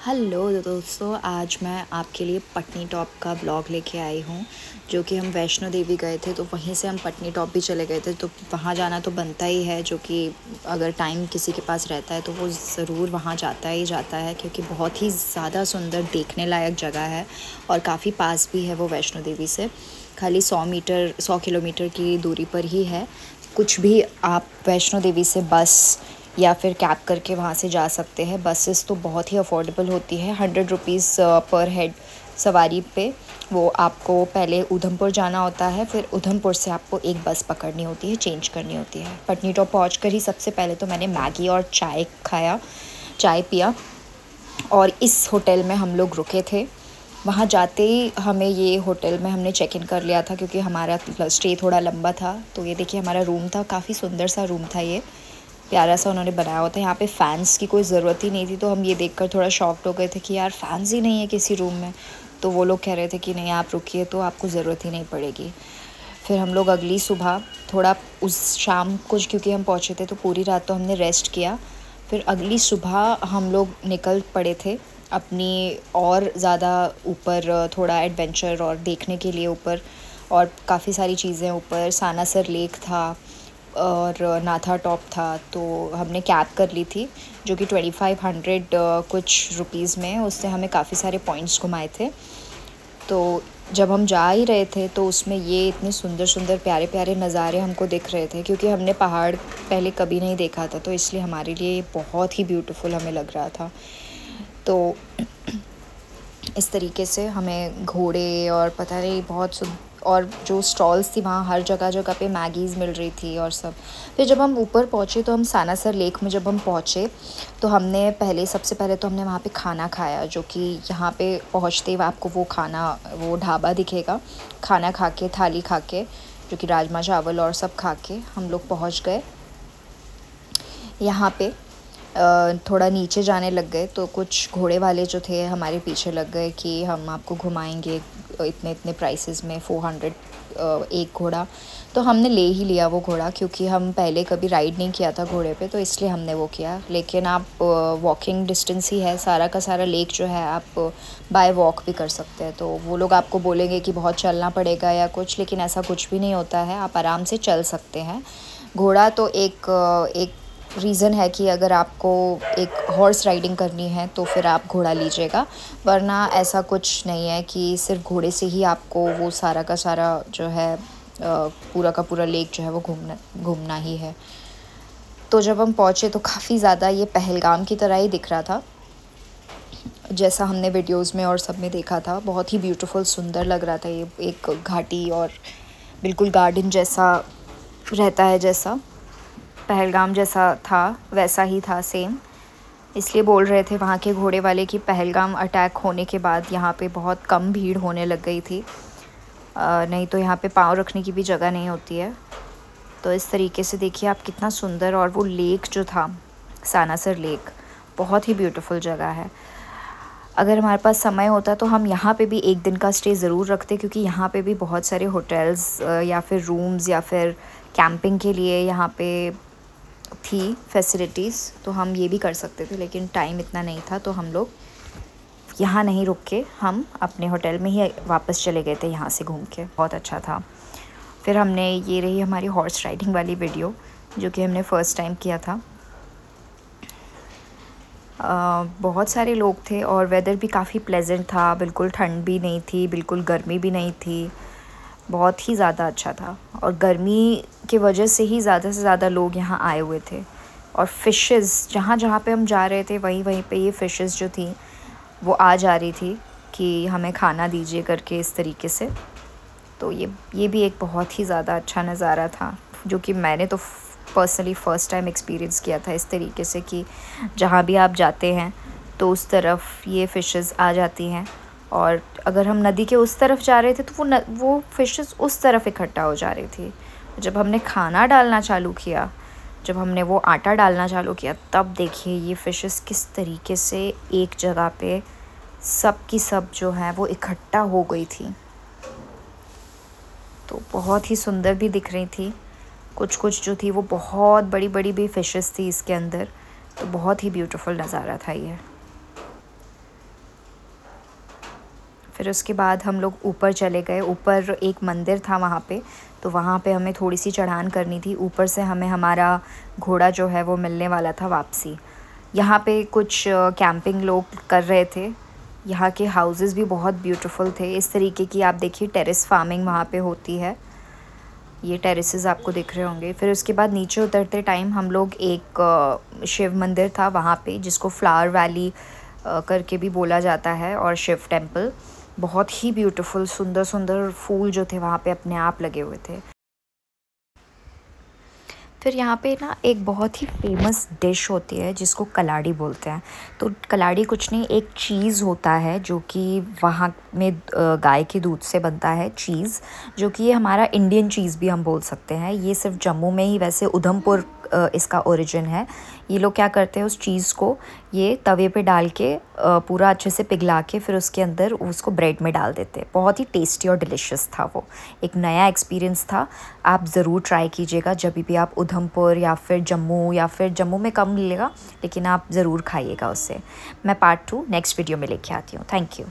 Hello दोस्तों, आज मैं आपके लिए पटनी टॉप का ब्लॉग लेके आई हूँ। जो कि हम वैष्णो देवी गए थे, तो वहीं से हम पटनी टॉप भी चले गए थे। तो वहाँ जाना तो बनता ही है, जो कि अगर टाइम किसी के पास रहता है तो वो ज़रूर वहाँ जाता ही जाता है, क्योंकि बहुत ही ज़्यादा सुंदर देखने लायक जगह है और काफ़ी पास भी है वो वैष्णो देवी से। खाली 100 किलोमीटर की दूरी पर ही है। कुछ भी आप वैष्णो देवी से बस या फिर कैब करके वहाँ से जा सकते हैं। बसेस तो बहुत ही अफोर्डेबल होती है, 100 रुपीज़ पर हेड सवारी पे। वो आपको पहले उधमपुर जाना होता है, फिर उधमपुर से आपको एक बस पकड़नी होती है, चेंज करनी होती है। पटनी टॉप पहुँच कर ही सबसे पहले तो मैंने मैगी और चाय पिया और इस होटल में हम लोग रुके थे। वहाँ जाते ही हमें ये होटल में हमने चेक इन कर लिया था, क्योंकि हमारा स्टे थोड़ा लंबा था। तो ये देखिए हमारा रूम था, काफ़ी सुंदर सा रूम था, ये प्यारा सा उन्होंने बनाया हुआ था। यहाँ पे फ़ैन्स की कोई ज़रूरत ही नहीं थी, तो हम ये देखकर थोड़ा शॉक्ड हो गए थे कि यार फ़ैन्स ही नहीं है किसी रूम में। तो वो लोग कह रहे थे कि नहीं, आप रुकिए, तो आपको ज़रूरत ही नहीं पड़ेगी। फिर हम लोग अगली सुबह थोड़ा उस शाम कुछ, क्योंकि हम पहुँचे थे तो पूरी रात तो हमने रेस्ट किया। फिर अगली सुबह हम लोग निकल पड़े थे अपनी और ज़्यादा ऊपर, थोड़ा एडवेंचर और देखने के लिए ऊपर। और काफ़ी सारी चीज़ें ऊपर, सानासर लेक था और नाथा टॉप था। तो हमने कैब कर ली थी, जो कि 2500 कुछ रुपीज़ में उससे हमें काफ़ी सारे पॉइंट्स घुमाए थे। तो जब हम जा ही रहे थे तो उसमें ये इतने सुंदर सुंदर प्यारे प्यारे नज़ारे हमको दिख रहे थे, क्योंकि हमने पहाड़ पहले कभी नहीं देखा था, तो इसलिए हमारे लिए ये बहुत ही ब्यूटीफुल हमें लग रहा था। तो इस तरीके से हमें घोड़े और पता नहीं और जो स्टॉल्स थी वहाँ हर जगह जगह पे मैगीज़ मिल रही थी और सब। फिर जब हम ऊपर पहुँचे तो हम सानासर लेक में जब हम पहुँचे तो सबसे पहले तो हमने वहाँ पे खाना खाया, जो कि यहाँ पे पहुँचते ही आपको वो ढाबा दिखेगा। खाना खा के, थाली खा के, जो कि राजमा चावल और सब खा के हम लोग पहुँच गए यहाँ पे। थोड़ा नीचे जाने लग गए तो कुछ घोड़े वाले जो थे हमारे पीछे लग गए कि हम आपको घुमाएंगे इतने इतने प्राइसेस में, 400 एक घोड़ा। तो हमने ले ही लिया वो घोड़ा, क्योंकि हम पहले कभी राइड नहीं किया था घोड़े पे, तो इसलिए हमने वो किया। लेकिन आप वॉकिंग डिस्टेंस ही है, सारा का सारा लेक जो है आप बाय वॉक भी कर सकते हैं। तो वो लोग आपको बोलेंगे कि बहुत चलना पड़ेगा या कुछ, लेकिन ऐसा कुछ भी नहीं होता है, आप आराम से चल सकते हैं। घोड़ा तो एक रीज़न है कि अगर आपको एक हॉर्स राइडिंग करनी है तो फिर आप घोड़ा लीजिएगा, वरना ऐसा कुछ नहीं है कि सिर्फ घोड़े से ही आपको वो सारा का सारा जो है पूरा का पूरा लेक जो है वो घूमना ही है। तो जब हम पहुँचे तो काफ़ी ज़्यादा ये पहलगाम की तरह ही दिख रहा था, जैसा हमने वीडियोस में और सब में देखा था। बहुत ही ब्यूटीफुल, सुंदर लग रहा था। ये एक घाटी और बिल्कुल गार्डन जैसा रहता है, जैसा पहलगाम जैसा था वैसा ही था सेम। इसलिए बोल रहे थे वहाँ के घोड़े वाले कि पहलगाम अटैक होने के बाद यहाँ पे बहुत कम भीड़ होने लग गई थी, नहीं तो यहाँ पे पाँव रखने की भी जगह नहीं होती है। तो इस तरीके से देखिए आप कितना सुंदर, और वो लेक जो था सानासर लेक, बहुत ही ब्यूटीफुल जगह है। अगर हमारे पास समय होता तो हम यहाँ पे भी एक दिन का स्टे ज़रूर रखते, क्योंकि यहाँ पे भी बहुत सारे होटल्स या फिर रूम्स या फिर कैंपिंग के लिए यहाँ पे थी फैसिलिटीज़, तो हम ये भी कर सकते थे। लेकिन टाइम इतना नहीं था, तो हम लोग यहाँ नहीं रुक के हम अपने होटल में ही वापस चले गए थे यहाँ से घूम के। बहुत अच्छा था। फिर हमने, ये रही हमारी हॉर्स राइडिंग वाली वीडियो, जो कि हमने फ़र्स्ट टाइम किया था। बहुत सारे लोग थे और वेदर भी काफ़ी प्लेजेंट था, बिल्कुल ठंड भी नहीं थी, बिल्कुल गर्मी भी नहीं थी, बहुत ही ज़्यादा अच्छा था। और गर्मी की वजह से ही ज़्यादा से ज़्यादा लोग यहाँ आए हुए थे। और फ़िशेस, जहाँ जहाँ पे हम जा रहे थे वहीं वहीं पे ये फ़िशेस जो थी वो आ जा रही थी कि हमें खाना दीजिए करके, इस तरीके से। तो ये भी एक बहुत ही ज़्यादा अच्छा नज़ारा था, जो कि मैंने तो पर्सनली फ़र्स्ट टाइम एक्सपीरियंस किया था इस तरीके से कि जहाँ भी आप जाते हैं तो उस तरफ ये फ़िशेस आ जाती हैं। और अगर हम नदी के उस तरफ जा रहे थे तो वो फ़िशेस उस तरफ इकट्ठा हो जा रही थी। जब हमने खाना डालना चालू किया, जब हमने वो आटा डालना चालू किया, तब देखिए ये फ़िशेस किस तरीके से एक जगह पे सब की सब जो है वो इकट्ठा हो गई थी। तो बहुत ही सुंदर भी दिख रही थी। कुछ कुछ जो थी वो बहुत बड़ी बड़ी भी फ़िशेस थी इसके अंदर। तो बहुत ही ब्यूटीफुल नज़ारा था ये। फिर उसके बाद हम लोग ऊपर चले गए। ऊपर एक मंदिर था वहाँ पे, तो वहाँ पे हमें थोड़ी सी चढ़ान करनी थी। ऊपर से हमें हमारा घोड़ा जो है वो मिलने वाला था वापसी। यहाँ पे कुछ कैंपिंग लोग कर रहे थे। यहाँ के हाउसेस भी बहुत ब्यूटीफुल थे। इस तरीके की आप देखिए टेरेस फार्मिंग वहाँ पे होती है। ये टेरेसेस आपको दिख रहे होंगे। फिर उसके बाद नीचे उतरते टाइम हम लोग एक शिव मंदिर था वहाँ पे, जिसको फ्लावर वैली करके भी बोला जाता है, और शिव टेम्पल। बहुत ही ब्यूटीफुल सुंदर सुंदर फूल जो थे वहाँ पे अपने आप लगे हुए थे। फिर यहाँ पे ना एक बहुत ही फेमस डिश होती है जिसको कलाड़ी बोलते हैं। तो कलाड़ी कुछ नहीं, एक चीज़ होता है जो कि वहाँ में गाय के दूध से बनता है चीज़, जो कि ये हमारा इंडियन चीज़ भी हम बोल सकते हैं। ये सिर्फ जम्मू में ही, वैसे उधमपुर इसका ओरिजिन है। ये लोग क्या करते हैं, उस चीज़ को ये तवे पे डाल के पूरा अच्छे से पिघला के फिर उसके अंदर उसको ब्रेड में डाल देते हैं। बहुत ही टेस्टी और डिलीशियस था वो। एक नया एक्सपीरियंस था। आप ज़रूर ट्राई कीजिएगा जब भी आप उधमपुर या फिर जम्मू में कम मिलेगा, लेकिन आप ज़रूर खाइएगा उससे। मैं पार्ट 2 नेक्स्ट वीडियो में लेके आती हूँ। Thank you.